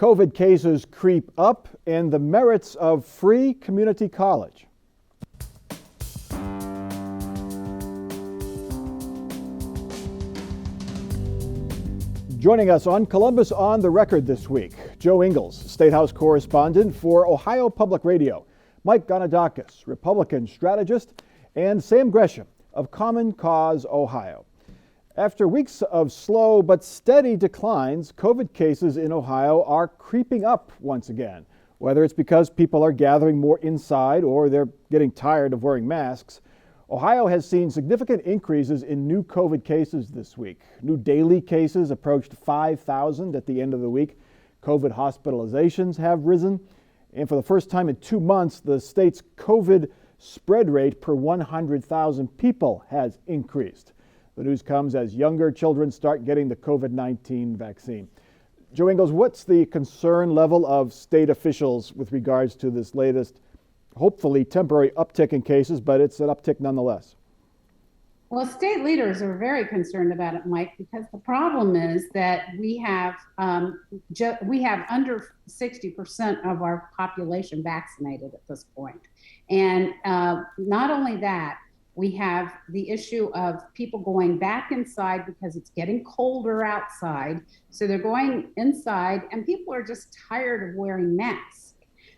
COVID cases creep up, and the merits of free community college. Joining us on Columbus on the Record this week, Joe Ingles, State House correspondent for Ohio Public Radio, Mike Gonidakis, Republican strategist, and Sam Gresham of Common Cause Ohio. After weeks of slow but steady declines, COVID cases in Ohio are creeping up once again. Whether it's because people are gathering more inside or they're getting tired of wearing masks, Ohio has seen significant increases in new COVID cases this week. New daily cases approached 5,000 at the end of the week. COVID hospitalizations have risen. And for the first time in 2 months, the state's COVID spread rate per 100,000 people has increased. The news comes as younger children start getting the COVID-19 vaccine. Joe Ingles, what's the concern level of state officials with regards to this latest, hopefully temporary uptick in cases, but it's an uptick nonetheless? Well, state leaders are very concerned about it, Mike, because the problem is that we have under 60% of our population vaccinated at this point. And not only that, we have the issue of people going back inside because it's getting colder outside. So they're going inside and people are just tired of wearing masks.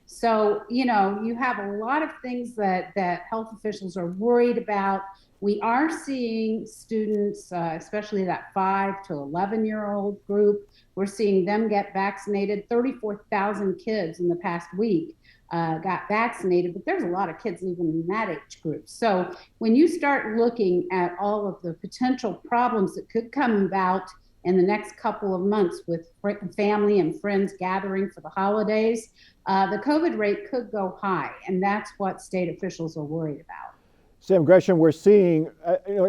So, you have a lot of things that health officials are worried about. We are seeing students, especially that 5 to 11-year-old group, we're seeing them get vaccinated. 34,000 kids in the past week got vaccinated, but there's a lot of kids even in that age group. So when you start looking at all of the potential problems that could come about in the next couple of months with family and friends gathering for the holidays, the COVID rate could go high, and that's what state officials are worried about. Sam Gresham, we're seeing,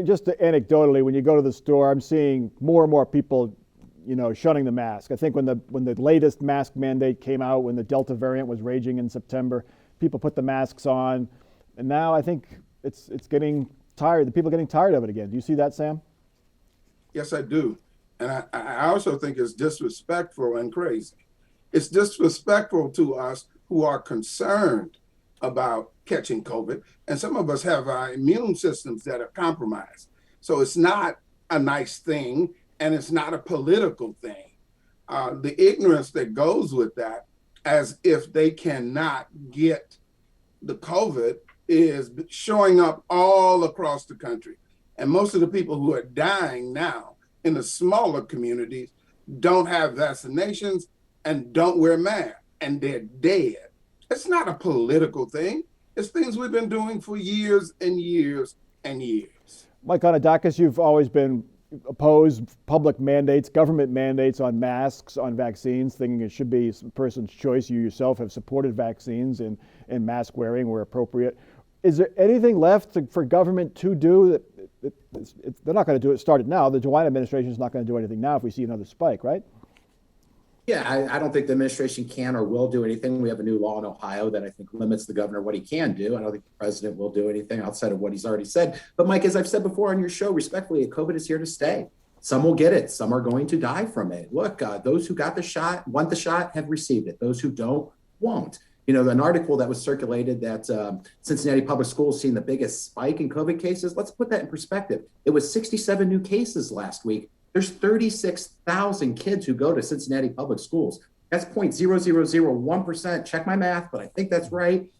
just anecdotally, when you go to the store, I'm seeing more and more people shunning the mask. I think when the latest mask mandate came out, when the Delta variant was raging in September, people put the masks on, and now I think it's getting tired. The people are getting tired of it again. Do you see that, Sam? Yes, I do, and I also think it's disrespectful and crazy. It's disrespectful to us who are concerned about catching COVID, and some of us have our immune systems that are compromised. So it's not a nice thing. And it's not a political thing. The ignorance that goes with that, as if they cannot get the COVID, is showing up all across the country. And most of the people who are dying now in the smaller communities don't have vaccinations and don't wear masks, and they're dead. It's not a political thing. It's things we've been doing for years and years and years. Mike Gonidakis, you've always been opposed public mandates, government mandates on masks, on vaccines, thinking it should be a person's choice. You yourself have supported vaccines and mask wearing where appropriate. Is there anything left for government to do? They're not going to do it, start it now. The DeWine administration is not going to do anything now if we see another spike, right? Yeah, I don't think the administration can or will do anything. We have a new law in Ohio that I think limits the governor what he can do. I don't think the president will do anything outside of what he's already said. But Mike, as I've said before on your show, respectfully, COVID is here to stay. Some will get it. Some are going to die from it. Look, those who got the shot, want the shot, have received it. Those who don't, won't. An article that was circulated that Cincinnati Public Schools seen the biggest spike in COVID cases. Let's put that in perspective. It was 67 new cases last week. There's 36,000 kids who go to Cincinnati Public Schools. That's 0.0001%. Check my math, but I think that's right.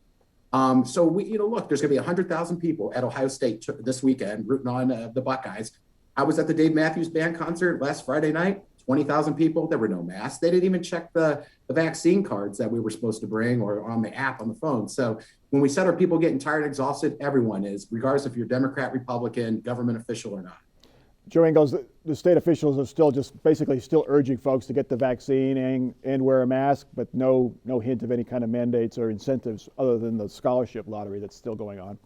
So look, there's going to be 100,000 people at Ohio State this weekend rooting on the Buckeyes. I was at the Dave Matthews Band concert last Friday night. 20,000 people. There were no masks. They didn't even check the vaccine cards that we were supposed to bring or on the app on the phone. So when we said are people getting tired and exhausted, everyone is, regardless if you're Democrat, Republican, government official or not. Joe Ingles, the state officials are still urging folks to get the vaccine and wear a mask, but no hint of any kind of mandates or incentives other than the scholarship lottery that's still going on.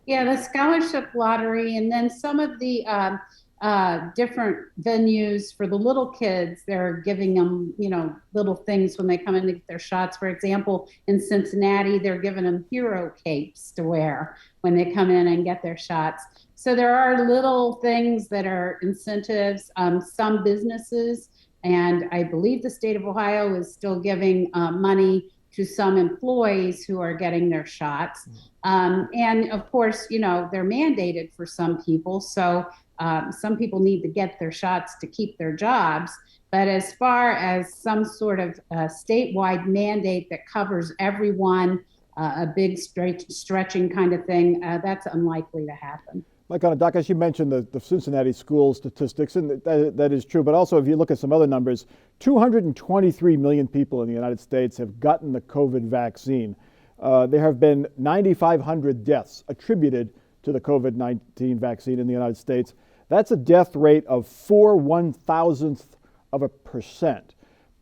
Yeah, the scholarship lottery, and then some of the different venues for the little kids. They're giving them, little things when they come in to get their shots. For example, in Cincinnati, they're giving them hero capes to wear when they come in and get their shots. So there are little things that are incentives. Some businesses And I believe the state of Ohio is still giving money to some employees who are getting their shots. And of course, they're mandated for some people. So some people need to get their shots to keep their jobs. But as far as some sort of statewide mandate that covers everyone, a big stretching kind of thing, that's unlikely to happen. Mike Gonidakis, you mentioned the Cincinnati school statistics, and that is true. But also, if you look at some other numbers, 223 million people in the United States have gotten the COVID vaccine. There have been 9,500 deaths attributed to the COVID-19 vaccine in the United States. That's a death rate of 0.004%.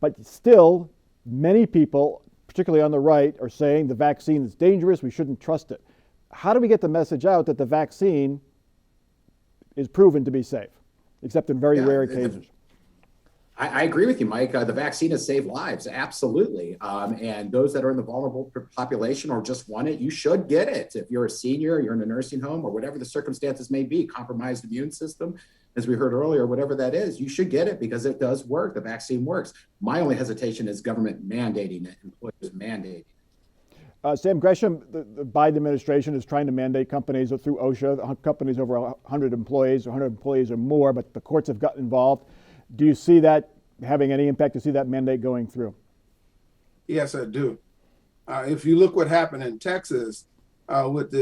But still, many people, particularly on the right, are saying the vaccine is dangerous, we shouldn't trust it. How do we get the message out that the vaccine is proven to be safe, except in very rare occasions? I agree with you, Mike. The vaccine has saved lives, absolutely. And those that are in the vulnerable population or just want it, you should get it. If you're a senior, you're in a nursing home, or whatever the circumstances may be, compromised immune system, as we heard earlier, whatever that is, you should get it because it does work. The vaccine works. My only hesitation is government mandating it, employers mandating it. Sam Gresham, the Biden administration is trying to mandate companies through OSHA, companies over 100 employees or more, but the courts have gotten involved. Do you see that having any impact? Do you see that mandate going through? Yes, I do. If you look what happened in Texas with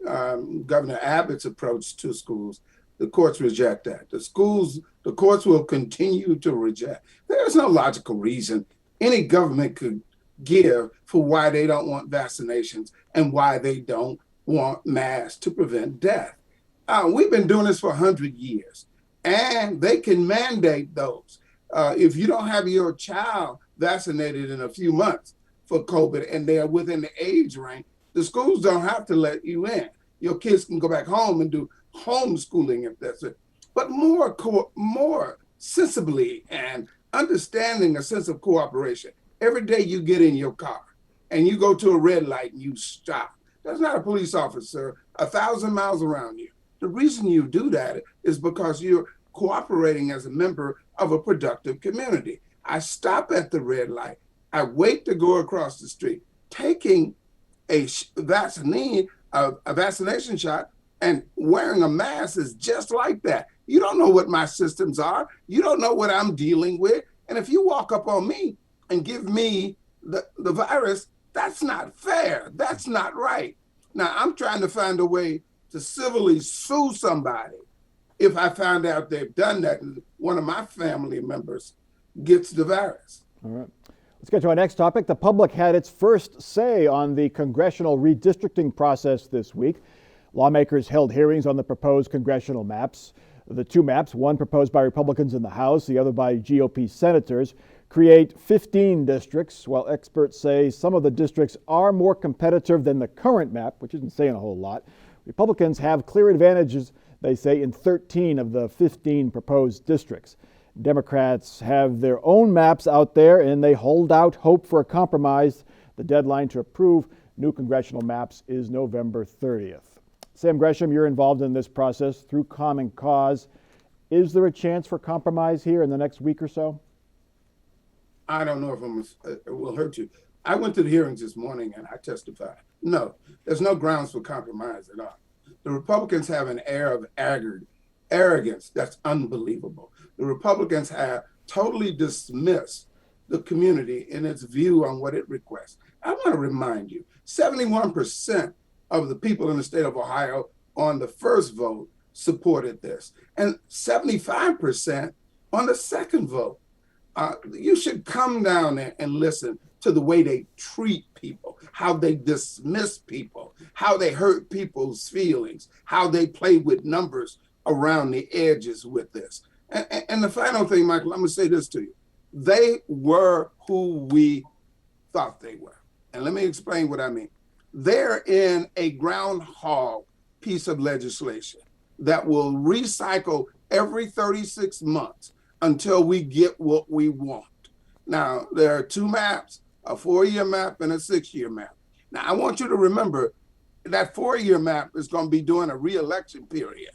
Governor Abbott's approach to schools, the courts reject that. The courts will continue to reject. There's no logical reason any government could give for why they don't want vaccinations and why they don't want masks to prevent death. We've been doing this for 100 years, and they can mandate those. If you don't have your child vaccinated in a few months for COVID and they are within the age range, the schools don't have to let you in. Your kids can go back home and do homeschooling if that's it. But more sensibly and understanding a sense of cooperation. Every day you get in your car and you go to a red light and you stop. That's not a police officer 1,000 miles around you. The reason you do that is because you're cooperating as a member of a productive community. I stop at the red light. I wait to go across the street. Taking a vaccination shot and wearing a mask is just like that. You don't know what my systems are. You don't know what I'm dealing with. And if you walk up on me and give me the virus, that's not fair. That's not right. Now, I'm trying to find a way to civilly sue somebody if I found out they've done that and one of my family members gets the virus. All right. Let's get to our next topic. The public had its first say on the congressional redistricting process this week. Lawmakers held hearings on the proposed congressional maps. The two maps, one proposed by Republicans in the House, the other by GOP senators, create 15 districts, while experts say some of the districts are more competitive than the current map, which isn't saying a whole lot. Republicans have clear advantages, they say, in 13 of the 15 proposed districts. Democrats have their own maps out there, and they hold out hope for a compromise. The deadline to approve new congressional maps is November 30th. Sam Gresham, you're involved in this process through Common Cause. Is there a chance for compromise here in the next week or so? I don't know if it will hurt you. I went to the hearings this morning and I testified. No, there's no grounds for compromise at all. The Republicans have an air of arrogance that's unbelievable. The Republicans have totally dismissed the community in its view on what it requests. I want to remind you, 71% of the people in the state of Ohio on the first vote supported this, and 75% on the second vote. You should come down there and listen to the way they treat people, how they dismiss people, how they hurt people's feelings, how they play with numbers around the edges with this. And the final thing, Michael, I'm going to say this to you. They were who we thought they were. And let me explain what I mean. They're in a groundhog piece of legislation that will recycle every 36 months until we get what we want. Now, there are two maps, a 4-year map and a 6-year map. Now, I want you to remember that 4-year map is going to be during a re-election period.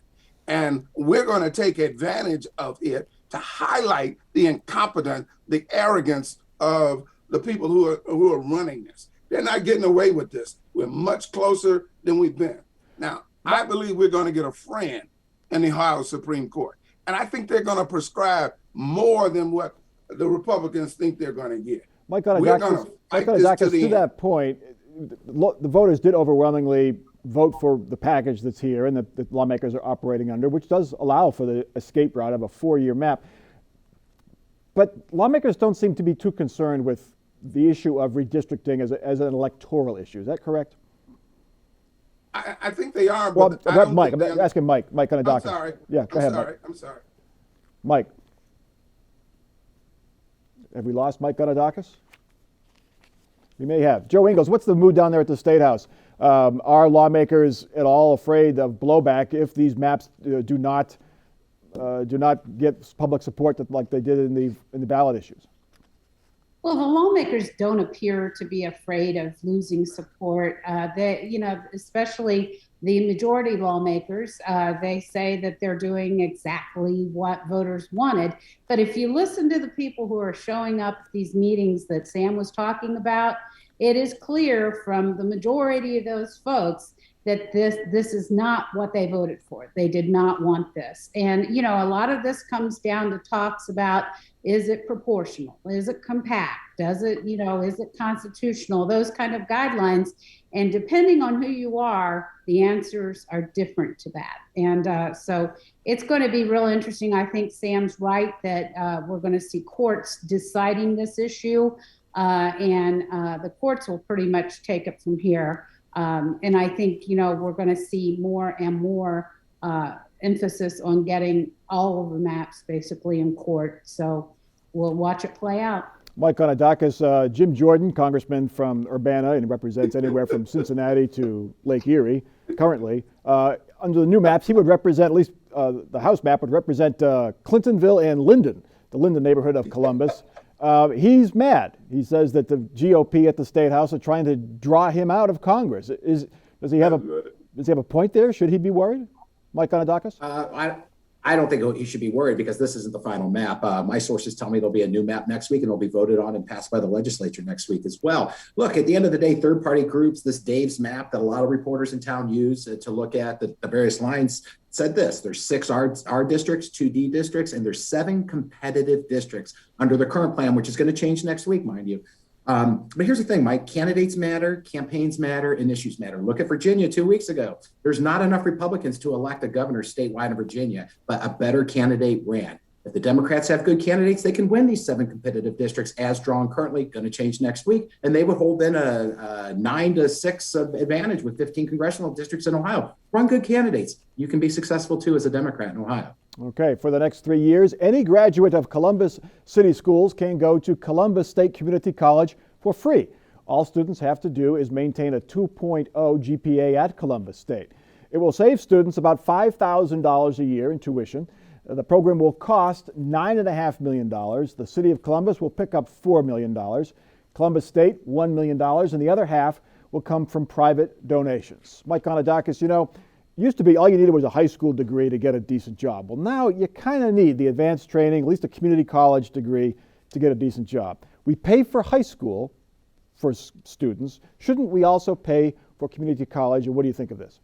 And we're going to take advantage of it to highlight the incompetence, the arrogance of the people who are running this. They're not getting away with this. We're much closer than we've been. Now, I believe we're going to get a friend in the Ohio Supreme Court. And I think they're going to prescribe more than what the Republicans think they're going to get. Mike Gonidakis, to that point, the voters did overwhelmingly vote for the package that's here and the lawmakers are operating under, which does allow for the escape route of a 4-year map. But lawmakers don't seem to be too concerned with the issue of redistricting as an electoral issue. Is that correct? I think they are. Well, but Mike, I'm asking Mike Gonidakis. I'm sorry. Yeah, go ahead, Mike. I'm sorry. Mike. Have we lost Mike Gonidakis? We may have. Joe Ingles, what's the mood down there at the State House? Are lawmakers at all afraid of blowback if these maps do not get public support like they did in the ballot issues? Well, the lawmakers don't appear to be afraid of losing support. Especially the majority lawmakers, they say that they're doing exactly what voters wanted. But if you listen to the people who are showing up at these meetings that Sam was talking about, it is clear from the majority of those folks that this is not what they voted for. They did not want this. And, a lot of this comes down to talks about, is it proportional? Is it compact? Is it constitutional? Those kind of guidelines. And depending on who you are, the answers are different to that. And so it's going to be real interesting. I think Sam's right that we're going to see courts deciding this issue. And the courts will pretty much take it from here. And I think, we're going to see more and more emphasis on getting all of the maps basically in court. So we'll watch it play out. Mike Gonidakis, Jim Jordan, congressman from Urbana and represents anywhere from Cincinnati to Lake Erie currently. Under the new maps, he would represent, at least the House map would represent Clintonville and Linden, the Linden neighborhood of Columbus. He's mad. He says that the GOP at the State House are trying to draw him out of Congress. Does he have a point there? Should he be worried, Mike Gonidakis? I don't think he should be worried because this isn't the final map. My sources tell me there'll be a new map next week and it'll be voted on and passed by the legislature next week as well. Look, at the end of the day, third-party groups, this Dave's map that a lot of reporters in town use to look at the various lines said this: there's 6 R districts, 2 D districts, and there's 7 competitive districts under the current plan, which is going to change next week, mind you. But here's the thing, Mike, candidates matter, campaigns matter, and issues matter. Look at Virginia 2 weeks ago. There's not enough Republicans to elect a governor statewide in Virginia, but a better candidate ran. If the Democrats have good candidates, they can win these 7 competitive districts as drawn currently, going to change next week. And they would hold then a 9-6 advantage with 15 congressional districts in Ohio. Run good candidates. You can be successful too as a Democrat in Ohio. Okay, for the next 3 years, any graduate of Columbus City Schools can go to Columbus State Community College for free. All students have to do is maintain a 2.0 GPA at Columbus State. It will save students about $5,000 a year in tuition. The program will cost $9.5 million. The City of Columbus will pick up $4 million. Columbus State, $1 million, and the other half will come from private donations. Mike Gonidakis, used to be all you needed was a high school degree to get a decent job. Well, now you kind of need the advanced training, at least a community college degree, to get a decent job. We pay for high school for students. Shouldn't we also pay for community college? And what do you think of this?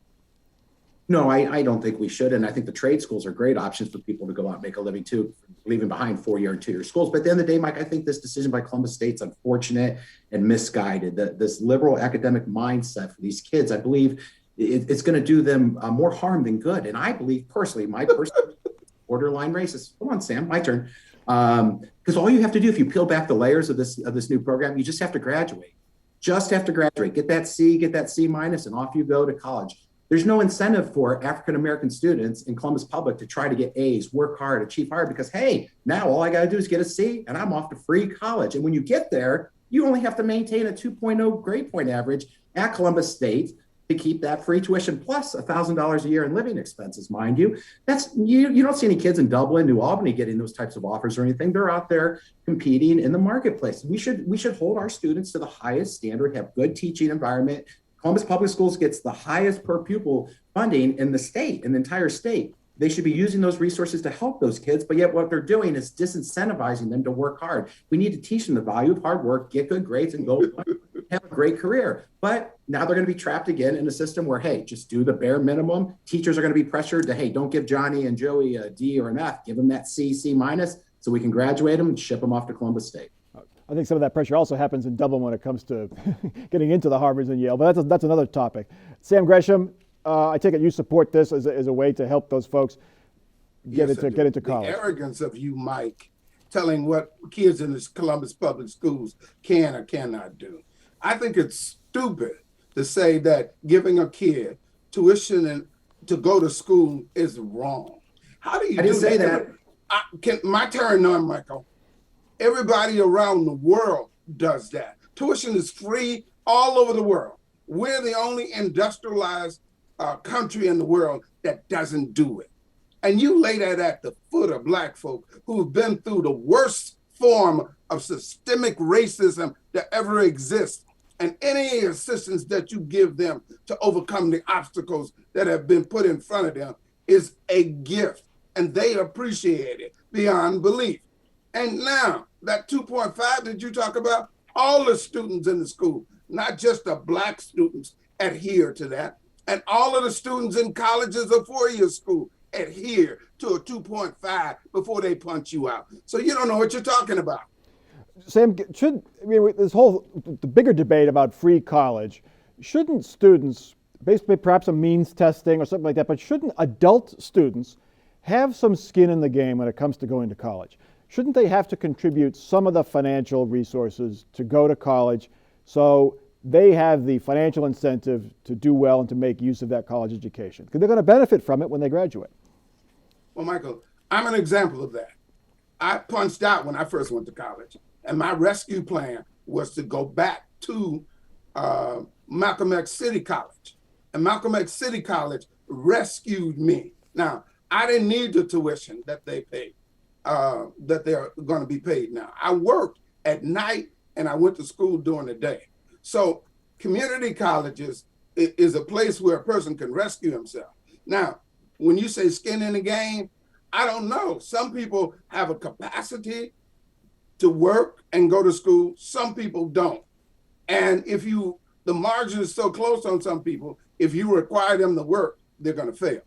No, I don't think we should. And I think the trade schools are great options for people to go out and make a living too, leaving behind 4-year and 2-year schools. But at the end of the day, Mike, I think this decision by Columbus State's unfortunate and misguided. This liberal academic mindset for these kids, I believe it's going to do them more harm than good. And I believe personally, my personal borderline racist. Come on, Sam, my turn. Because all you have to do, if you peel back the layers of this new program, you just have to graduate. Just have to graduate. Get that C, get that C minus, and off you go to college. There's no incentive for African-American students in Columbus Public to try to get A's, work hard, achieve hard, because, hey, now all I got to do is get a C and I'm off to free college. And when you get there, you only have to maintain a 2.0 grade point average at Columbus State to keep that free tuition plus $1,000 a year in living expenses, mind you. That's you don't see any kids in Dublin, New Albany getting those types of offers or anything. They're out there competing in the marketplace. We should hold our students to the highest standard, have good teaching environment. Columbus Public Schools gets the highest per pupil funding in the state, in the entire state. They should be using those resources to help those kids, but yet what they're doing is disincentivizing them to work hard. We need to teach them the value of hard work, get good grades, and go have a great career. But now they're going to be trapped again in a system where, hey, just do the bare minimum. Teachers are going to be pressured to, hey, don't give Johnny and Joey a D or an F. Give them that C, C minus, so we can graduate them and ship them off to Columbus State. I think some of that pressure also happens in Dublin when it comes to getting into the Harvards and Yale, but that's another topic. Sam Gresham, I take it you support this as a way to help those folks get into college. The arrogance of you, Mike, telling what kids in the Columbus public schools can or cannot do. I think it's stupid to say that giving a kid tuition and to go to school is wrong. How do you I didn't say that? My turn now, Michael. Everybody around the world does that. Tuition is free all over the world. We're the only industrialized country in the world that doesn't do it. And you lay that at the foot of Black folk who've been through the worst form of systemic racism that ever exists. And any assistance that you give them to overcome the obstacles that have been put in front of them is a gift. And they appreciate it beyond belief. And now that 2.5 that you talk about, all the students in the school, not just the Black students, adhere to that. And all of the students in colleges or four-year school adhere to a 2.5 before they punch you out. So you don't know what you're talking about. Sam, the bigger debate about free college, shouldn't students, basically perhaps a means testing or something like that, but shouldn't adult students have some skin in the game when it comes to going to college? Shouldn't they have to contribute some of the financial resources to go to college so they have the financial incentive to do well and to make use of that college education? Because they're going to benefit from it when they graduate. Well, Michael, I'm an example of that. I punched out when I first went to college, and my rescue plan was to go back to Malcolm X City College. And Malcolm X City College rescued me. Now, I didn't need the tuition that they paid. That they're going to be paid now. I worked at night and I went to school during the day. So community colleges is a place where a person can rescue himself. Now, when you say skin in the game, I don't know. Some people have a capacity to work and go to school. Some people don't. And the margin is so close on some people, if you require them to work, they're going to fail.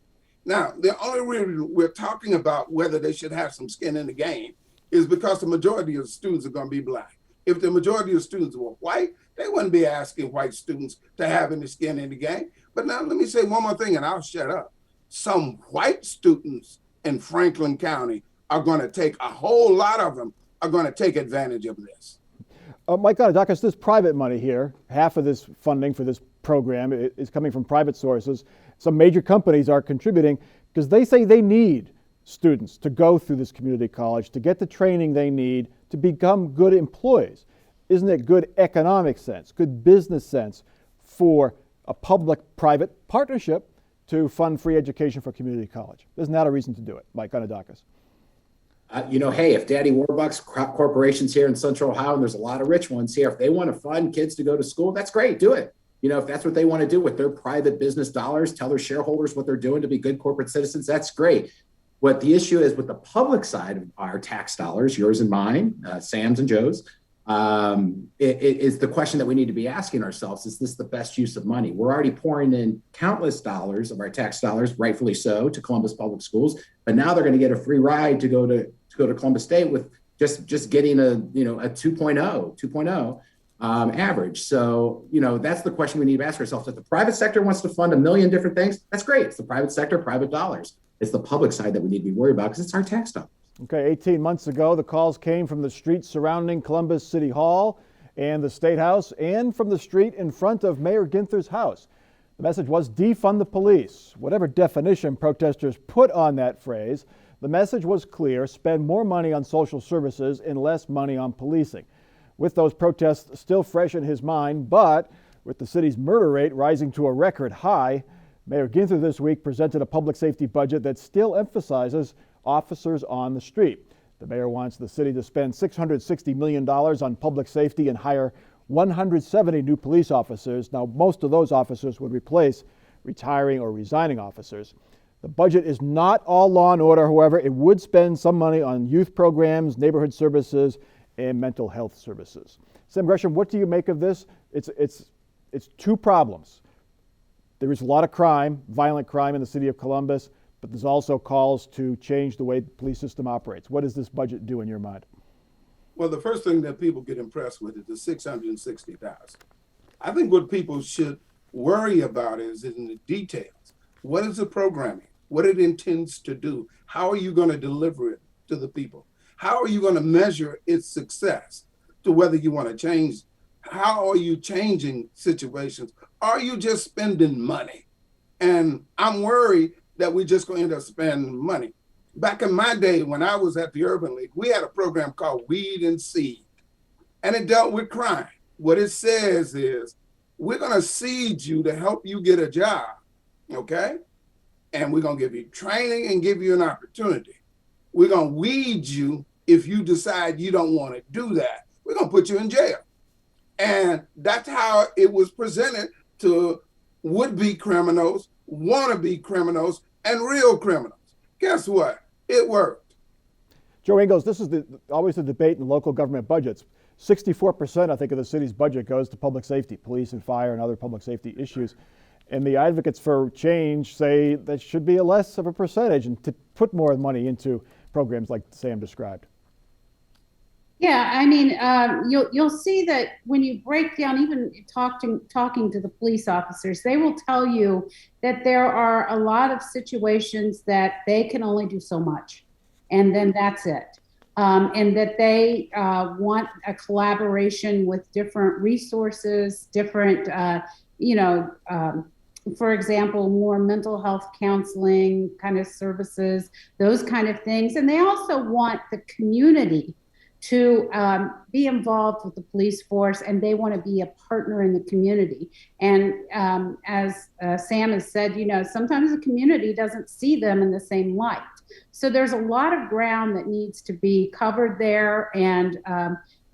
Now, the only reason we're talking about whether they should have some skin in the game is because the majority of the students are going to be Black. If the majority of students were white, they wouldn't be asking white students to have any skin in the game. But now let me say one more thing and I'll shut up. Some white students in Franklin County are going to take, a whole lot of them are going to take advantage of this. Mike Gonidakis, this private money here, half of this funding for this program is coming from private sources. Some major companies are contributing because they say they need students to go through this community college to get the training they need to become good employees. Isn't it good economic sense, good business sense for a public-private partnership to fund free education for community college? Isn't that a reason to do it, Mike Gonidakis? Hey, if Daddy Warbucks corporations here in Central Ohio, and there's a lot of rich ones here, if they want to fund kids to go to school, that's great, do it. If that's what they want to do with their private business dollars, tell their shareholders what they're doing to be good corporate citizens, that's great. What the issue is with the public side of our tax dollars, yours and mine, Sam's and Joe's, it is the question that we need to be asking ourselves, is this the best use of money? We're already pouring in countless dollars of our tax dollars, rightfully so, to Columbus Public Schools, but now they're going to get a free ride to go to Columbus State with just getting a 2.0 average. So, that's the question we need to ask ourselves. If the private sector wants to fund a million different things, that's great. It's the private sector, private dollars. It's the public side that we need to be worried about because it's our tax dollars. Okay, 18 months ago, the calls came from the streets surrounding Columbus City Hall and the State House and from the street in front of Mayor Ginther's house. The message was defund the police. Whatever definition protesters put on that phrase, the message was clear: spend more money on social services and less money on policing. With those protests still fresh in his mind, but with the city's murder rate rising to a record high, Mayor Ginther this week presented a public safety budget that still emphasizes officers on the street. The mayor wants the city to spend $660 million on public safety and hire 170 new police officers. Now, most of those officers would replace retiring or resigning officers. The budget is not all law and order, however. It would spend some money on youth programs, neighborhood services, and mental health services. Sam Gresham, what do you make of this? It's two problems. There is a lot of crime, violent crime in the city of Columbus, but there's also calls to change the way the police system operates. What does this budget do in your mind? Well, the first thing that people get impressed with is the 660,000. I think what people should worry about is in the details. What is the programming? What it intends to do? How are you going to deliver it to the people? How are you going to measure its success to whether you want to change? How are you changing situations? Are you just spending money? And I'm worried that we're just going to end up spending money. Back in my day, when I was at the Urban League, we had a program called Weed and Seed, and it dealt with crime. What it says is, we're going to seed you to help you get a job, okay? And we're going to give you training and give you an opportunity. We're going to weed you if you decide you don't want to do that. We're going to put you in jail. And that's how it was presented to would-be criminals, wannabe criminals, and real criminals. Guess what? It worked. Joe Ingles, this is always the debate in local government budgets. 64%, I think, of the city's budget goes to public safety, police and fire and other public safety issues. And the advocates for change say that should be a less of a percentage and to put more money into programs like Sam described. Yeah, I mean, you'll see that when you break down, even talking to the police officers, they will tell you that there are a lot of situations that they can only do so much, and then that's it. And that they want a collaboration with different resources, different, for example, more mental health counseling kind of services, those kind of things. And they also want the community to be involved with the police force, and they want to be a partner in the community. And as Sam has said, sometimes the community doesn't see them in the same light. So there's a lot of ground that needs to be covered there. And,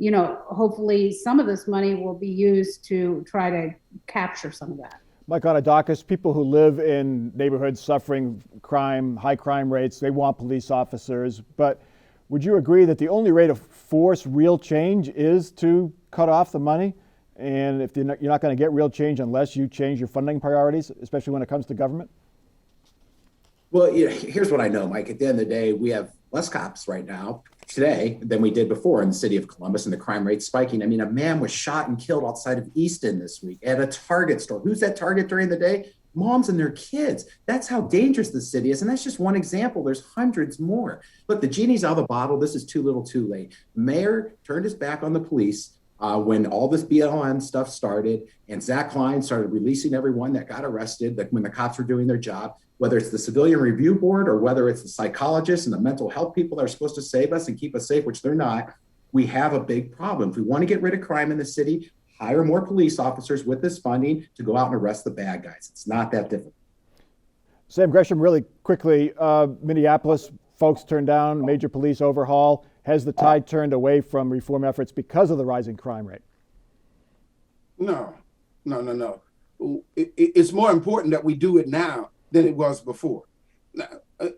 hopefully some of this money will be used to try to capture some of that. Mike Anadakis, people who live in neighborhoods suffering crime, high crime rates, they want police officers, but would you agree that the only way to force real change is to cut off the money? And if you're not going to get real change unless you change your funding priorities, especially when it comes to government? Well, here's what I know, Mike. At the end of the day, we have less cops right now today than we did before in the city of Columbus, and the crime rate spiking. I mean, a man was shot and killed outside of Easton this week at a Target store. Who's at Target during the day? Moms and their kids. That's how dangerous the city is. And that's just one example. There's hundreds more. Look, the genie's out of the bottle. This is too little too late. Mayor turned his back on the police when all this BLM stuff started, and Zach Klein started releasing everyone that got arrested when the cops were doing their job, whether it's the Civilian Review Board or whether it's the psychologists and the mental health people that are supposed to save us and keep us safe, which they're not. We have a big problem. If we want to get rid of crime in the city, hire more police officers with this funding to go out and arrest the bad guys. It's not that difficult. Sam Gresham, really quickly, Minneapolis folks turned down major police overhaul. Has the tide turned away from reform efforts because of the rising crime rate? No. It's more important that we do it now than it was before. Now,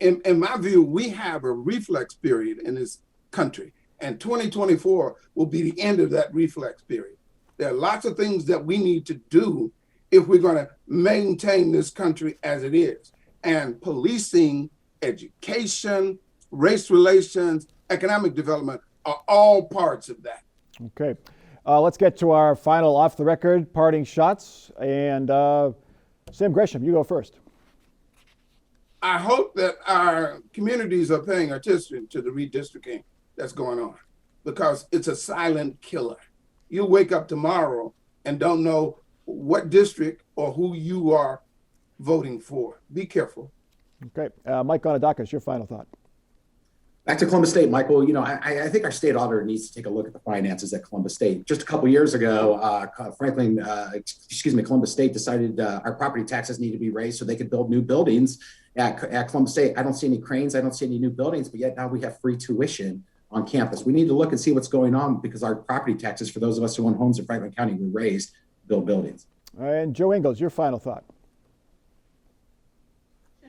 in my view, we have a reflex period in this country, and 2024 will be the end of that reflex period. There are lots of things that we need to do if we're going to maintain this country as it is. And policing, education, race relations, economic development are all parts of that. Okay. Let's get to our final off-the-record parting shots. And Sam Gresham, you go first. I hope that our communities are paying attention to the redistricting that's going on, because it's a silent killer. You'll wake up tomorrow and don't know what district or who you are voting for. Be careful. Okay. Mike Anadakis, your final thought. Back to Columbus State, Michael. I think our state auditor needs to take a look at the finances at Columbus State. Just a couple years ago, Columbus State decided our property taxes need to be raised so they could build new buildings at Columbus State. I don't see any cranes. I don't see any new buildings, but yet now we have free tuition on campus. We need to look and see what's going on, because our property taxes for those of us who own homes in Franklin County were raised to build buildings. And Joe Ingles, your final thought.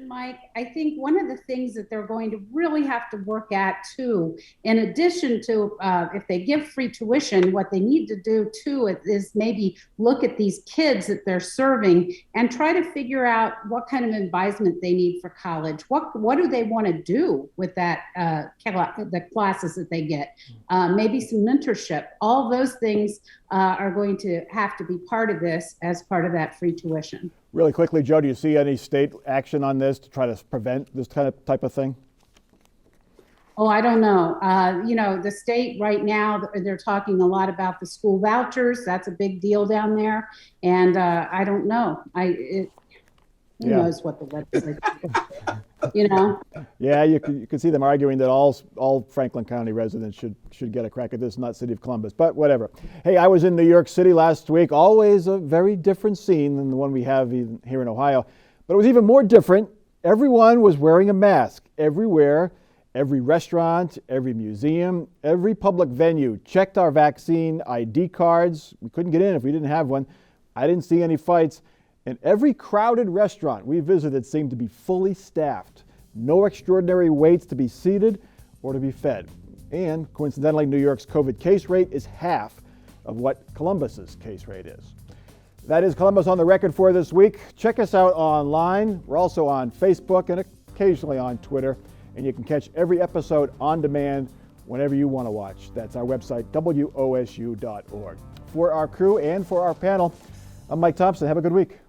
Mike, I think one of the things that they're going to really have to work at too, in addition to if they give free tuition, what they need to do too is maybe look at these kids that they're serving and try to figure out what kind of advisement they need for college. What do they want to do with that the classes that they get? Maybe some mentorship. All those things are going to have to be part of this as part of that free tuition. Really quickly, Joe, do you see any state action on this to try to prevent this kind of type of thing? Oh, I don't know. The state right now, they're talking a lot about the school vouchers. That's a big deal down there. And I don't know. Who knows what the legislature, Yeah, you can see them arguing that all Franklin County residents should get a crack at this, not City of Columbus, but whatever. Hey, I was in New York City last week, always a very different scene than the one we have here in Ohio, but it was even more different. Everyone was wearing a mask everywhere. Every restaurant, every museum, every public venue checked our vaccine ID cards. We couldn't get in if we didn't have one. I didn't see any fights. And every crowded restaurant we visited seemed to be fully staffed. No extraordinary waits to be seated or to be fed. And coincidentally, New York's COVID case rate is half of what Columbus's case rate is. That is Columbus on the Record for this week. Check us out online. We're also on Facebook and occasionally on Twitter. And you can catch every episode on demand whenever you want to watch. That's our website, wosu.org. For our crew and for our panel, I'm Mike Thompson. Have a good week.